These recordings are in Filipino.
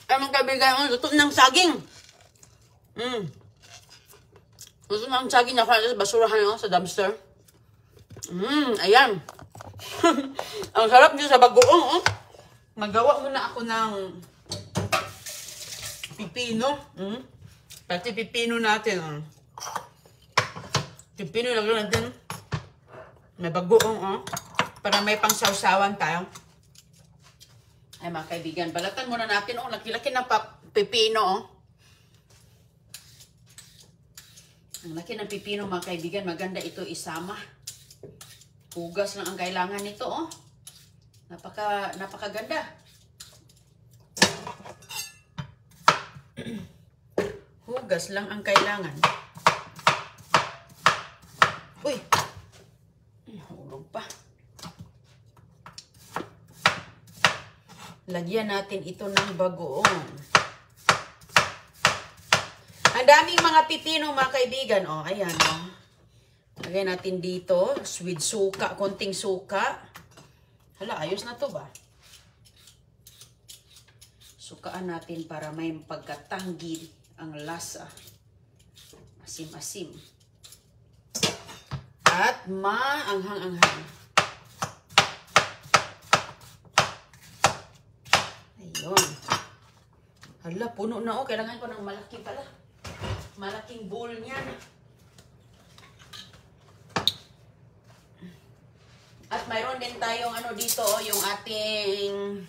Ay, mga kaibigan, luto ng saging. Luto ng saging na sa basurahan sa dumpster. Ayan. Ang sarap nyo sa bagoong. Magawa muna ako ng pipino. Pati pipino natin. Pipino lagyan natin. May bagoong. Para may pangsawsawan tayo. Ay mga kaibigan, balatan muna natin. Laki-laki ng pipino. Ang laki ng pipino mga kaibigan. Maganda ito isama. Hugas lang ang kailangan nito. Napakaganda. Hugas lang ang kailangan. Uy! Hulog pa. Lagyan natin ito ng bagoong. Ang daming mga pipino mga kaibigan. Ayan. Lagyan natin dito. With suka. Konting suka. Hala, ayos na to ba? Sukaan natin para may pagkatanggi ang lasa. Asim-asim. At maanghang-anghang. Ayun. Hala, puno na kailangan ko ng malaki pala. Malaking bowl niyan. At mayroon din tayong dito, yung ating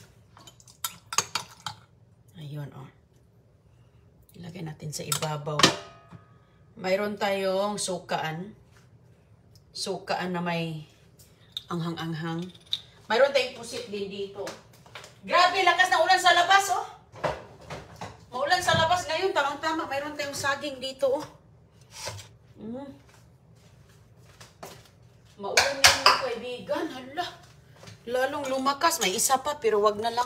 ayun, ilagay natin sa ibabaw. Mayroon tayong sukaan. Sukaan na may anghang-anghang. Mayroon tayong pusit din dito. Grabe, lakas na ulan sa labas, Maulan sa labas ngayon, tamang-tama. Mayroon tayong saging dito, Maulan ngayon mga kaibigan. Hala. Lalong lumakas. May isa pa, pero wag na lang.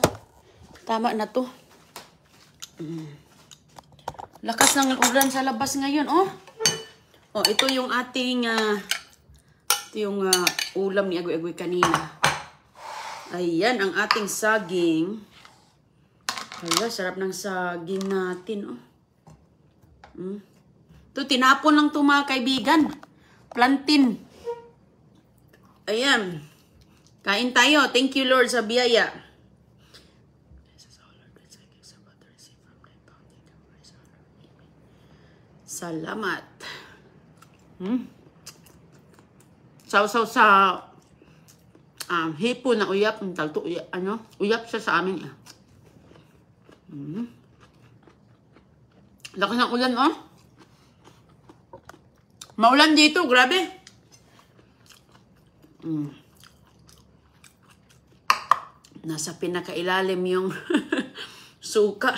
Tama na to. Lakas ng ulan sa labas ngayon, ito yung ating, ulam ni Agoy-Agoy kanina. Ayan, ang ating saging. Hala, sarap ng saging natin, Ito, tinapon lang ito mga kaibigan. Plantin. Ayan. Kain tayo. Thank you, Lord, sa biyaya. Salamat. Saw-saw sa hipo na uyap. Uyap siya sa amin. Lakas ng ulan, Maulan dito, grabe. Nasa pinakailalim yung suka.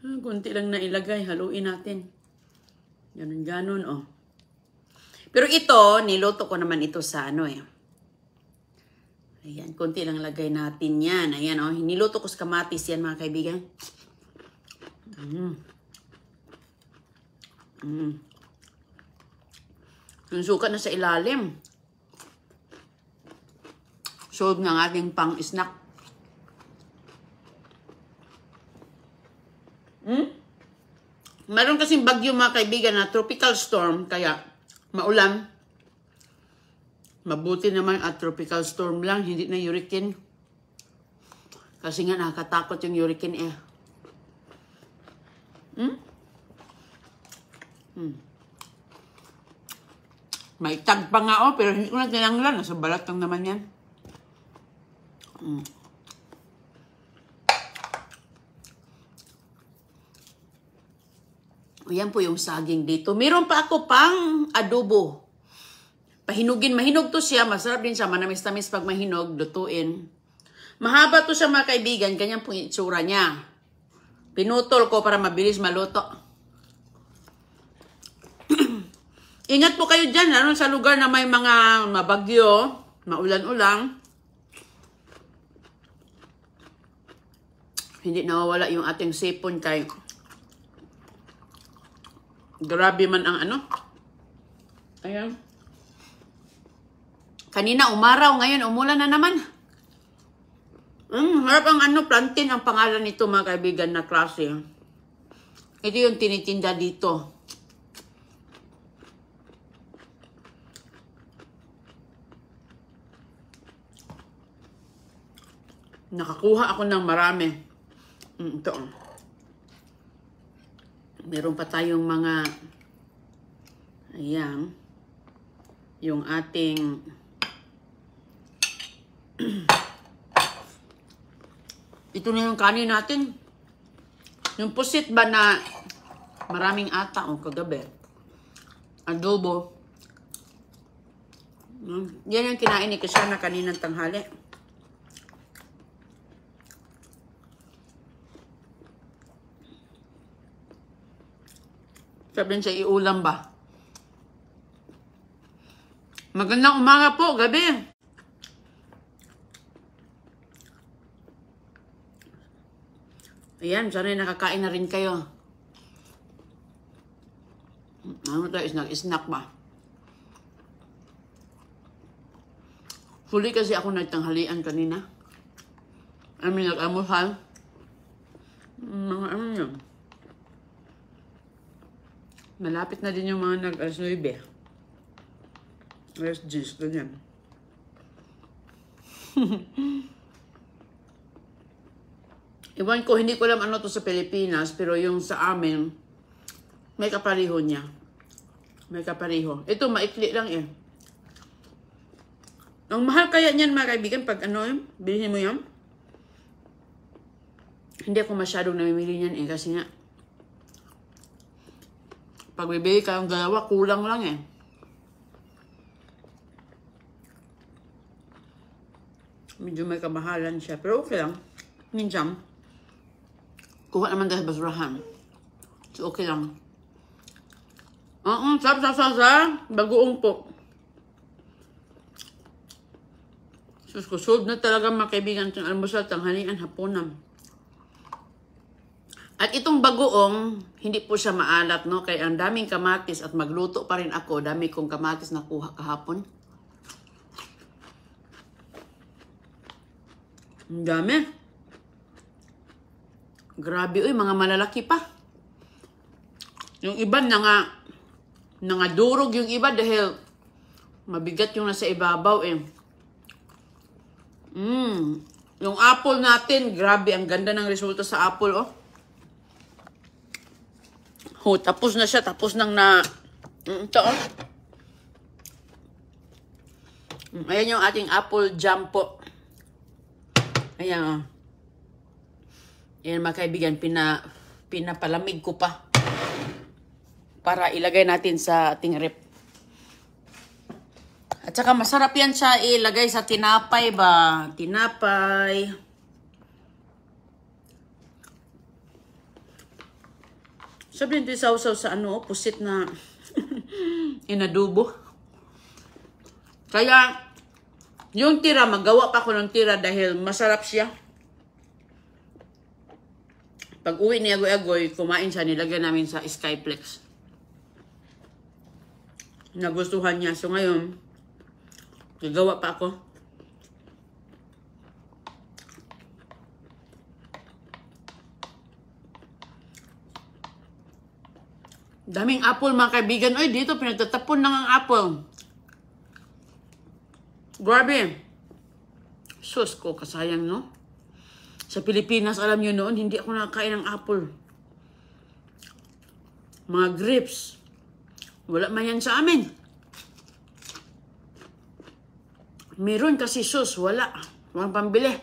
Kunti lang na ilagay. Haluin natin. Ganon. Pero ito, niluto ko naman ito sa Ayan, kunti lang lagay natin yan. Ayan, niluto ko sa kamatis yan, mga kaibigan. Yung suka na sa ilalim. Solve ng ating pang-snack. Meron kasing bagyo mga kaibigan na tropical storm, kaya maulan. Mabuti naman at tropical storm lang, hindi na hurricane. Kasi nga nakakatakot yung hurricane May tag pa nga pero hindi ko na tinanglan. Nasa balat lang naman yan. Ayan po yung saging dito. Meron pa ako pang adobo. Mahinog to siya. Masarap din siya. Manamis-tamis pag mahinog. Lutuin. Mahaba to siya mga kaibigan. Ganyan po yung itsura niya. Pinutol ko para mabilis maluto. Ingat po kayo dyan. Lalo sa lugar na may mga mabagyo. Maulan-ulang. Hindi nawawala yung ating sipon kay grabe man ang Ayan. Kanina umaraw, ngayon umulan na naman. Harap ang ano, plantain ang pangalan nito mga kaibigan na klase. Ito yung tinitinda dito. Nakakuha ako ng marami. Ito. Meron pa tayong mga, ayan, yung ating ito na yung kanin natin. Yung pusit ba na maraming ata o kagabi. Adobo. Yan yung kinain ni Kisana kaninang tanghali. Sabihin siya, iulam ba? Magandang umaga po, gabi. Ayan, sana nakakain na rin kayo. Ano tayo, snack ba? Huli kasi ako nagtanghalian kanina. Nag-amusal. Mga ano yun. Malapit na din yung mga nag-alas 9. Alas 10, ganyan. Iwan ko, hindi ko alam ano to sa Pilipinas, pero yung sa amin, may kapariho niya. May kapariho. Ito, maikli lang eh. Ang mahal kaya niyan mga kaibigan, pag ano yun, bilhin mo yan. Hindi ako masyadong namimili niyan eh, kasi nga, pag bibili ka ng dalawa, kulang lang eh. Medyo may kamahalan siya, pero okay lang. Minsan, kuha naman dahil basurahan. So, okay lang. Sarap. Bagoong po. Sus ko, solve na talaga mga kaibigan itong almusal, tanghalian, hapunan. At itong bagoong, hindi po siya maalat, no? Kaya ang daming kamatis at magluto pa rin ako. Dami kong kamatis na kuha kahapon. Ang dami. Grabe, uy, mga malalaki pa. Yung iba nangadurog yung iba dahil mabigat yung nasa ibabaw eh. Yung apple natin, grabe, ang ganda ng resulta sa apple, oh. Tapos na siya, tapos nang ito, oh. Ayan yung ating apple jam po. Ayan, oh. Yan mga kaibigan, pinapalamig ko pa para ilagay natin sa ating rep. At saka masarap yan siya ilagay sa tinapay ba? Tinapay. Sabihin ito sausaw sa ano, pusit na inadubo. Kaya, yung tira, magawa pa ako ng tira dahil masarap siya. Pag uwi ni Agoy-Agoy, kumain siya, nilagyan namin sa Skyplex. Nagustuhan niya. So ngayon, gagawa pa ako. Daming apple mga kaibigan. Oy, dito pinagtatapon lang ang apple. Grabe. Sus ko, kasayang no? Sa Pilipinas, alam nyo noon, hindi ako nakakain ng apple. Mga grapes. Wala man yan sa amin. Meron kasi sus, wala. Walang pambili.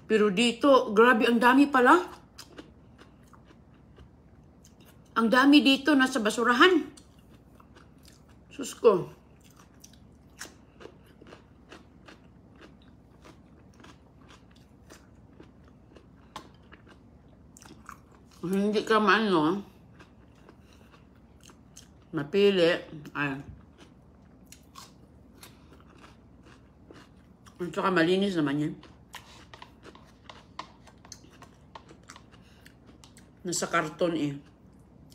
Pero dito, grabe, ang dami pala. Ang dami dito, nasa basurahan. Sus ko. Hindi ka maano, mapili, ay. At saka malinis naman yan. Nasa karton eh.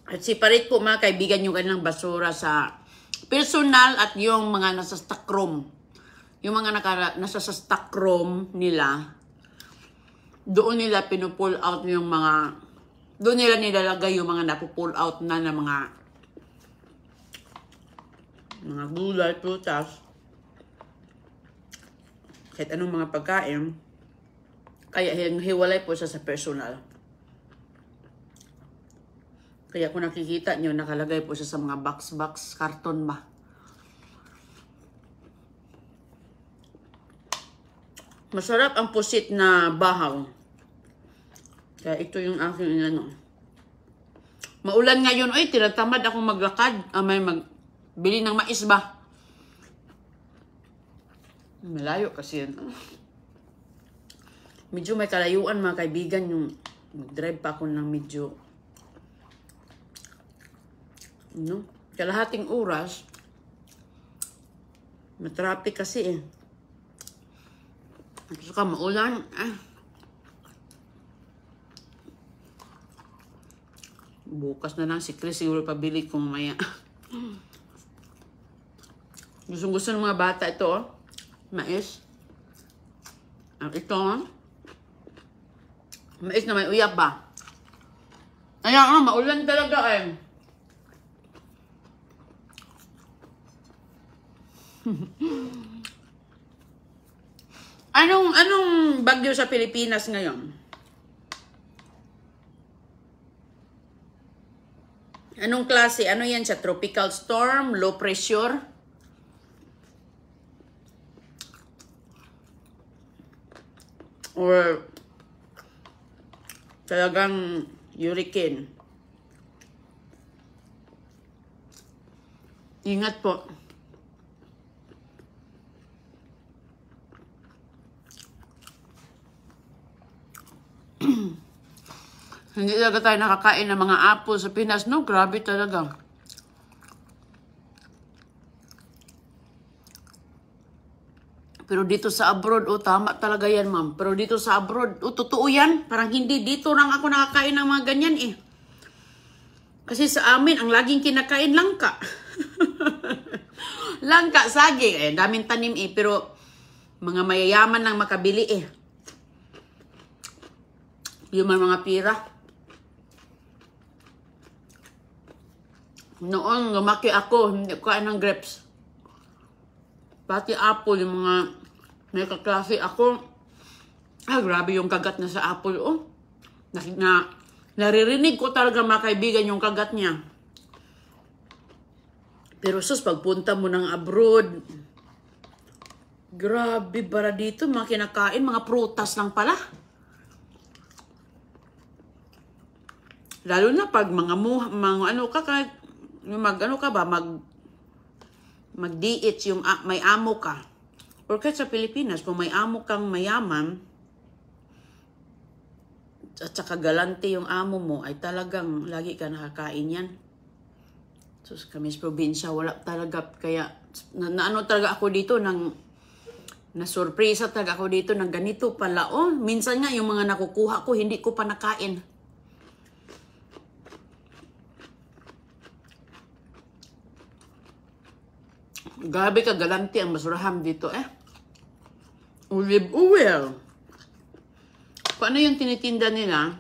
At separate po mga kaibigan yung kanilang basura sa personal at yung mga nasa stockroom. Yung mga nasa stockroom nila, doon nila pinupull out yung mga, doon nila nilalagay yung mga napupull out na ng mga gulay, prutas, kahit anong mga pagkain. Kaya hiwalay po siya sa personal. Kaya kung nakikita nyo, nakalagay po siya sa mga box, karton ba. Masarap ang pusit na bahaw. Kaya ito yung aking ano. Maulan ngayon, ay tinatamad akong maglakad. May magbili ng mais ba? Malayo kasi yan. Medyo may kalayuan mga kaibigan yung mag-drive pa ako ng medyo kalahating oras. Matraffic kasi eh. Gusto ka maulan. Bukas na lang si Chris siguro pabili ko mamaya. Gusto ng mga bata ito, oh. Mais. Ito, oh. Mais na may uyap ba? Ayan, maulan talaga eh. Anong bagyo sa Pilipinas ngayon? Anong klase? Ano yan siya? Tropical storm? Low pressure? Or talagang hurricane? Ingat po. Hindi talaga tayo nakakain ng mga apple sa Pinas, no? Grabe talaga. Pero dito sa abroad, tama talaga yan, ma'am. Pero dito sa abroad, totoo yan. Parang hindi dito lang ako nakakain ng mga ganyan, eh. Kasi sa amin, ang laging kinakain, langka. Langka, saging. Daming tanim, eh. Pero mga mayayaman lang makabili, eh. Yung mga pira. Noon, lumaki ako, hindi ko kain ng grapes. Pati apple, yung mga may kaklase ako. Grabe yung kagat na sa apple, oh. Naririnig ko talaga mga kaibigan yung kagat niya. Pero sus, pagpunta mo ng abroad, grabe, para dito, mga kinakain, mga prutas lang pala. Lalo na pag mga ano ka, kahit mag-diet yung may amo ka. Or kahit sa Pilipinas, kung may amo kang mayaman, at saka galante yung amo mo, ay talagang lagi ka nakakain yan. So, kami sa probinsya, wala talaga. Kaya, naano talaga ako dito, na-surpresa talaga ako dito, ng ganito pala. Minsan nga, yung mga nakukuha ko, hindi ko pa nakain. Grabe ka galante ang basurahan dito, eh. Olive oil. Paano yung tinitinda nila?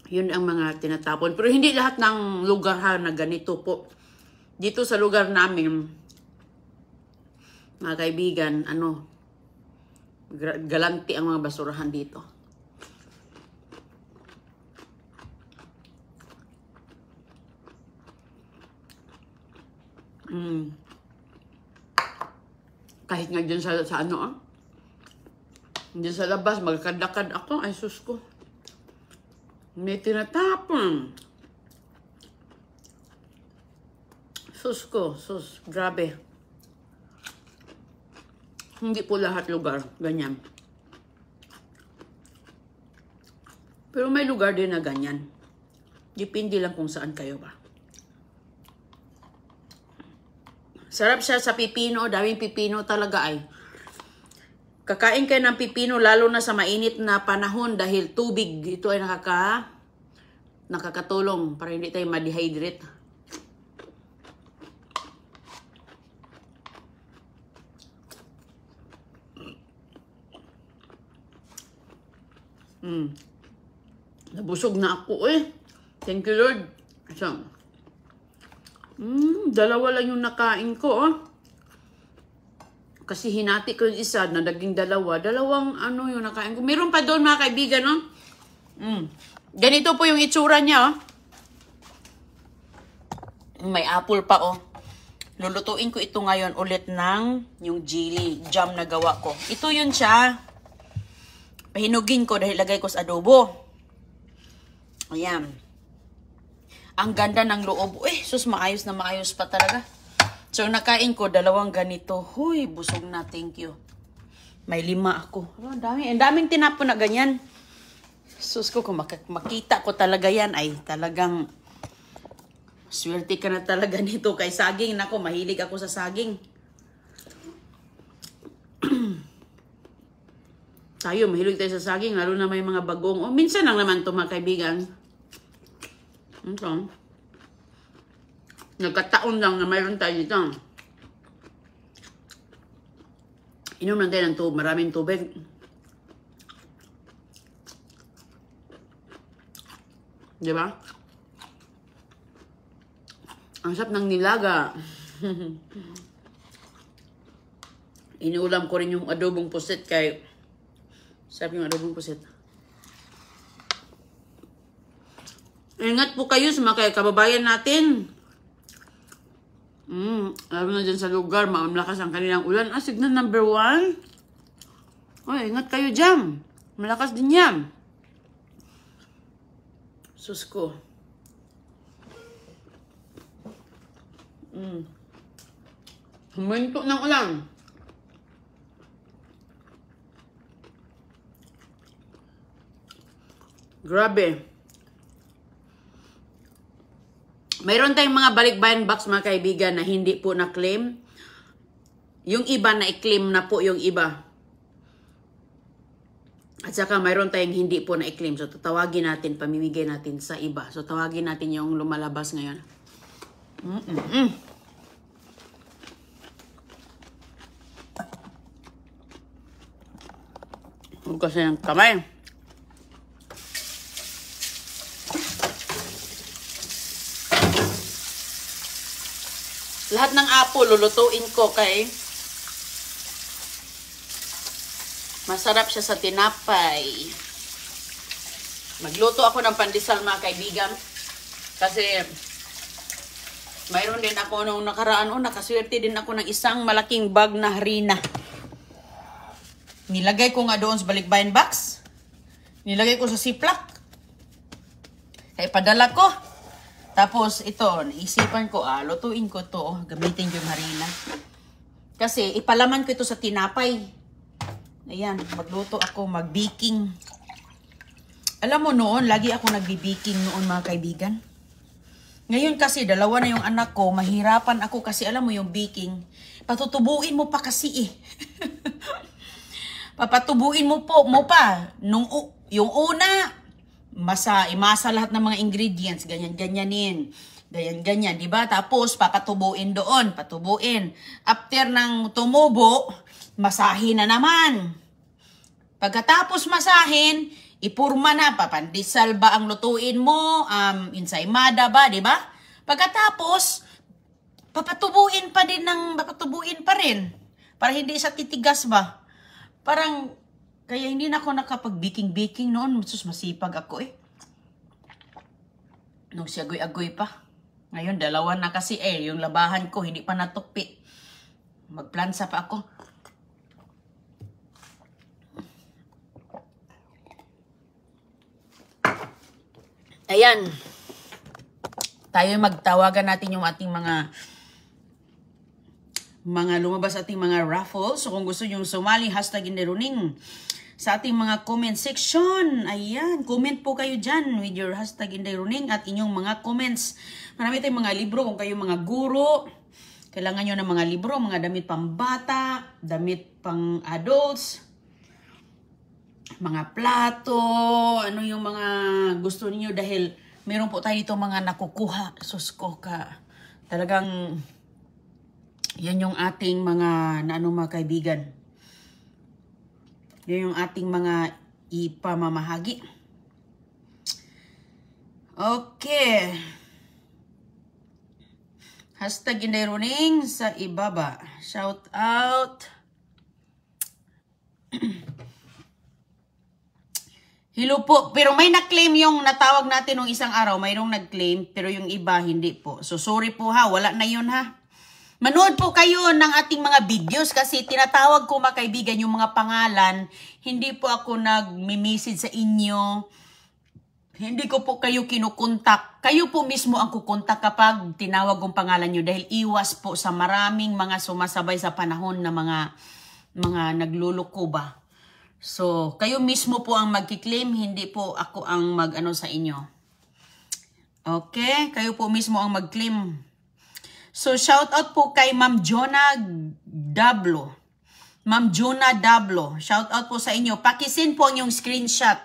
Yun ang mga tinatapon. Pero hindi lahat ng lugar na ganito po. Dito sa lugar namin, mga kaibigan, galante ang mga basurahan dito. Kahit nga dyan sa dyan sa labas, magkadakad ako, ay sus ko. May tinatapon. Sus ko, grabe. Hindi po lahat lugar, ganyan. Pero may lugar din na ganyan. Depende lang kung saan kayo ba. Sarap siya sa pipino, daming pipino talaga ay. Kakain kayo ng pipino lalo na sa mainit na panahon dahil tubig. Ito ay nakakatulong para hindi tayo ma-dehydrate. Nabusog na ako eh. Thank you, Lord. So, dalawa lang yung nakain ko, oh. Kasi hinati ko yung isa na naging dalawa. Dalawang ano yung nakain ko. Meron pa doon mga kaibigan, no? Ganito po yung itsura niya, oh. May apple pa, oh. Lulutuin ko ito ngayon ulit ng yung jelly jam na gawa ko. Ito yun siya. Pahinugin ko dahil lagay ko sa adobo. Ayan. Ang ganda ng loob. Sus, maayos na maayos pa talaga. So, nakain ko dalawang ganito. Huy, busog na. Thank you. May 5 ako. Ang dami. Ang daming tinapon na ganyan. Sus ko, kung makita ko talaga yan, ay talagang swerte ka na talaga nito kay saging. Nako, mahilig ako sa saging. Tayo, mahilig tayo sa saging, lalo na may mga bagong. O, minsan lang naman ito, mga kaibigan. Ito. Nagkataon lang na mayroon tayo dito. Inom lang tayo ng tubig, maraming tubig. Diba? Ang sarap ng nilaga. Inuulam ko rin yung adobong pusit kay sarap yung adobong pusit. Ingat po kayo sa mga kababayan natin. Lalo na dyan sa lugar, malakas ang kanilang ulan. Signal number 1. Ingat kayo dyan. Malakas din yan. Sus ko. Huminto ng ulan. Grabe. Mayroon tayong mga balikbayan box, mga kaibigan, na hindi po na-claim. Yung iba na i-claim na po yung iba. At saka mayroon tayong hindi po na i-claim. So, tatawagin natin, pamimigay natin sa iba. So, tawagin natin yung lumalabas ngayon. Huwag kasi ng kamay. Lahat ng apple, lulutuin ko kay masarap siya sa tinapay. Magluto ako ng pandesal, mga kaibigan. Kasi mayroon din ako nung nakaraan, nakaswerte din ako ng isang malaking bag na harina. Nilagay ko nga doon sa balikbayan box. Nilagay ko sa Ziploc. Kaya padala ko. Tapos ito, naisipan ko, lutuin ko to, gamitin yung harina. Kasi ipalaman ko ito sa tinapay. Ayan, magluto ako, mag-baking. Alam mo noon, lagi ako nagbi-baking noon, mga kaibigan. Ngayon kasi, 2 na yung anak ko, mahirapan ako kasi alam mo yung baking, patutubuin mo pa kasi eh. Papatubuin mo pa. Yung una, imasa lahat ng mga ingredients, ganyan-ganyanin. Ganyan-ganyan, di ba? Tapos, papatubuin doon, patubuin. After ng tumubo, masahin na naman. Pagkatapos masahin, ipurma na, papandisal ba ang lutuin mo, insaymada ba, di ba? Pagkatapos, papatubuin pa rin. Para hindi sa titigas ba? Parang, kaya hindi na ako nakapag-baking noon. Masipag ako eh. Nung si agoy-agoy pa. Ngayon, 2 na kasi yung labahan ko, hindi pa natupi. Magplansa pa ako. Ayan. Tayo magtawagan natin yung ating mga lumabas ating mga raffles. So kung gusto nyo sumali, #Inderuning sa ating mga comment section. Ayan, comment po kayo dyan with your #Inderuning at inyong mga comments. Marami tayong mga libro kung kayo mga guro. Kailangan nyo ng mga libro, mga damit pang bata, damit pang adults, mga plato, ano yung mga gusto niyo dahil meron po tayo dito mga nakukuha. Sus ko ka. Talagang yan yung ating mga mga kaibigan. Yan yung ating mga ipamamahagi. Okay. Hashtag Inday Runing sa ibaba. Shout out. Hello po. Pero may na-claim yung natawag natin nung isang araw. Mayroong nag-claim. Pero yung iba, hindi po. So, sorry po ha. Wala na yun ha. Manood po kayo ng ating mga videos kasi tinatawag ko mga kaibigan yung mga pangalan. Hindi po ako nag-message sa inyo. Hindi ko po kayo kinukontak. Kayo po mismo ang kukontak kapag tinawag kong pangalan nyo. Dahil iwas po sa maraming mga sumasabay sa panahon na mga nagluluko ba. So, kayo mismo po ang magkiklaim, hindi po ako ang mag-ano sa inyo. Okay? Kayo po mismo ang mag-claim. So, shout out po kay Ma'am Jonah Dablo. Ma'am Jonah Dablo. Shout out po sa inyo. Pakisend po yung screenshot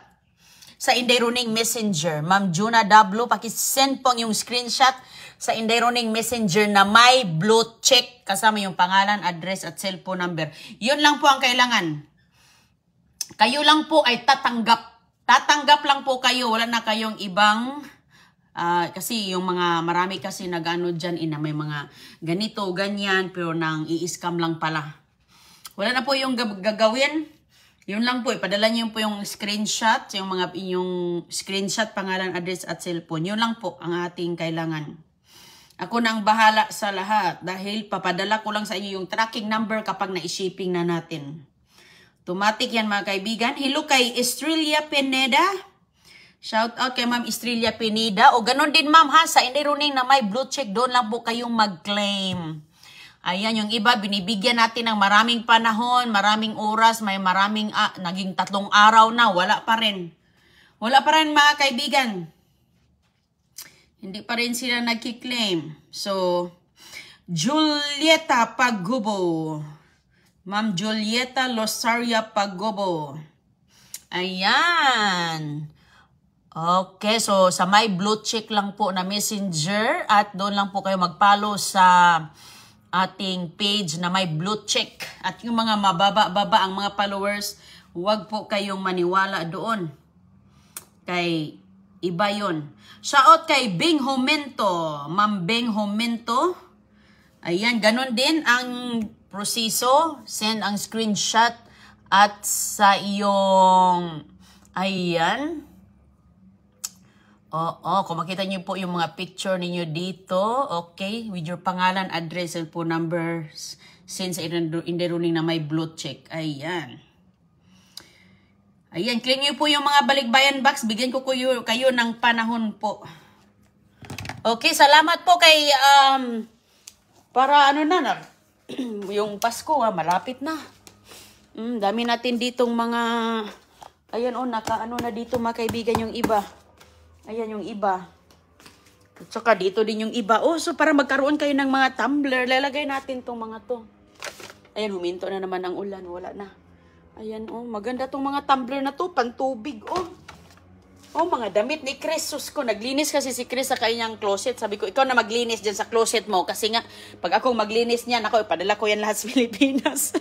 sa Inday Runing Messenger. Ma'am Jonah Dablo, pakisend po yung screenshot sa Inday Runing Messenger na may blue check kasama yung pangalan, address at cellphone number. Yun lang po ang kailangan. Kayo lang po ay tatanggap. Tatanggap lang po kayo. Wala na kayong ibang, kasi yung mga, marami kasi nag-ano dyan, may mga ganito, ganyan, pero nang i-scam lang pala. Wala na po yung gagawin. Yun lang po, ipadala niyo po yung screenshot, yung screenshot, pangalan, address at cellphone. Yun lang po ang ating kailangan. Ako nang bahala sa lahat dahil papadala ko lang sa inyo yung tracking number kapag na-shipping na natin. Automatic yan mga kaibigan. Hello kay Estrella Pineda. Shout out kay Ma'am Estrella Pineda. O ganun din ma'am ha, sa Inday Runing na may blue check, doon lang po kayong mag-claim. Ayan, yung iba, binibigyan natin ng maraming panahon, maraming oras, may maraming, naging 3 araw na, wala pa rin. Wala pa rin mga kaibigan. Hindi pa rin sila nagki-claim. So, Julieta Pagubo. Ma'am Julieta Losaria Pagobo. Ayan. Okay, so sa may blue check lang po na messenger at doon lang po kayo mag-follow sa ating page na may blue check. At yung mga mababa-baba ang mga followers, huwag po kayong maniwala doon. Kay iba yun. Shout kay Bing Homento. Ma'am Bing Homento. Ayan, ganun din ang proseso. Send ang screenshot at sa iyong, ayan. Oo, kung makita niyo po yung mga picture ninyo dito, okay, with your pangalan, address, cellphone numbers, send sa Inday Runing na may blue check. Ayan. Ayan, claim niyo po yung mga balikbayan box. Bigyan ko kayo ng panahon po. Okay, salamat po kay, para ano na, yung Pasko, malapit na. Dami natin ditong mga, ayan naka-ano na dito mga kaibigan yung iba. Ayan yung iba. At saka dito din yung iba. So para magkaroon kayo ng mga tumbler, lalagay natin tong mga to. Ayan, huminto na naman ang ulan. Wala na. Ayan, maganda tong mga tumbler na to. Pantubig, mga damit ni Chris. Sus ko, naglinis kasi si Chris sa kanyang closet. Sabi ko, ikaw na maglinis dyan sa closet mo. Kasi nga, pag akong maglinis niyan, ako, ipadala ko yan lahat sa Pilipinas.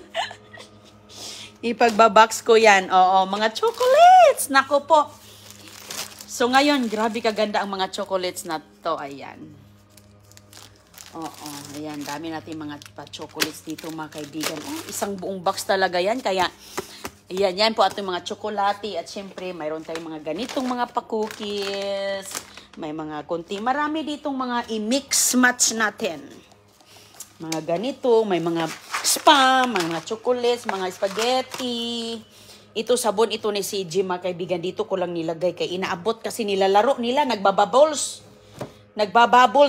Ipagbabox ko yan. Oo, mga chocolates. Nako po. So ngayon, grabe kaganda ang mga chocolates na to. Ayan. Oo, ayan. Dami natin mga chocolates dito mga kaibigan. Isang buong box talaga yan. Kaya, ayan, yan po ating mga tsokolate. At syempre, mayroon tayong mga ganitong mga pa-cookies. May mga konti. Marami ditong mga i-mix-match natin. Mga ganito, may mga spam, mga chocolates, mga spaghetti. Ito sabon, ito ni CJ mga kaibigan. Dito ko lang nilagay kay inaabot kasi nilalaro nila, nagbabubbles.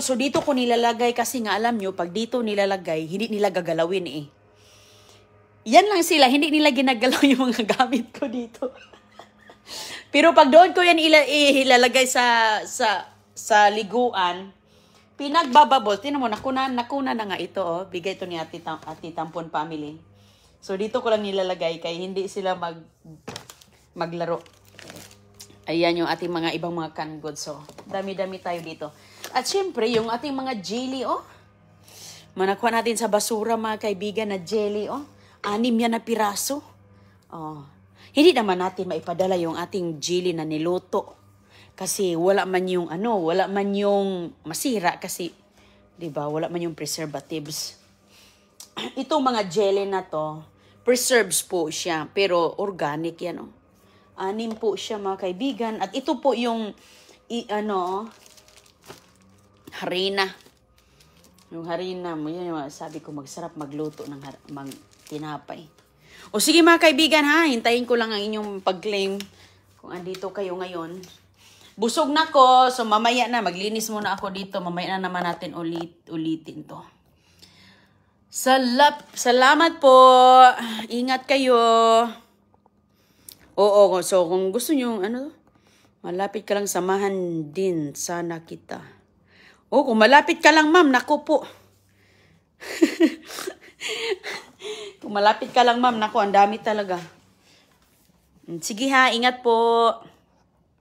So dito ko nilalagay kasi nga alam nyo, pag dito nilalagay, hindi nila gagalawin eh. Yan lang sila, hindi nila ginagalaw yung mga gamit ko dito. Pero pag doon ko yan ilalagay sa liguan, pinagbabubble. Tinan mo, nakuna na nga ito. Bigay ito ni Ati Tampon Family. So, dito ko lang nilalagay kaya hindi sila maglaro. Ayan yung ating mga ibang mga canned goods. So, dami-dami tayo dito. At syempre, yung ating mga jelly, manakuha natin sa basura, mga kaibigan, na jelly, 6 yan na piraso. hindi naman natin maipadala yung ating jelly na niluto. Kasi wala man yung wala man yung masira kasi 'di ba? Wala man yung preservatives. Itong mga jelly na to, preserves po siya, pero organic yan, oh. Anim po siya, mga kaibigan, at ito po yung harina. Yung harina mo, yun yung sabi ko, magsarap magluto ng tinapay. O sige mga kaibigan ha, hintayin ko lang ang inyong pag-claim kung andito kayo ngayon. Busog na ko, so mamaya na, maglinis muna ako dito. Mamaya na naman natin ulitin to. Salamat po. Ingat kayo. Oo, so kung gusto nyo, malapit ka lang, samahan din sana kita. O, kung malapit ka lang, ma'am, naku po. Kung malapit ka lang, ma'am, naku, ang dami talaga. Sige ha, ingat po.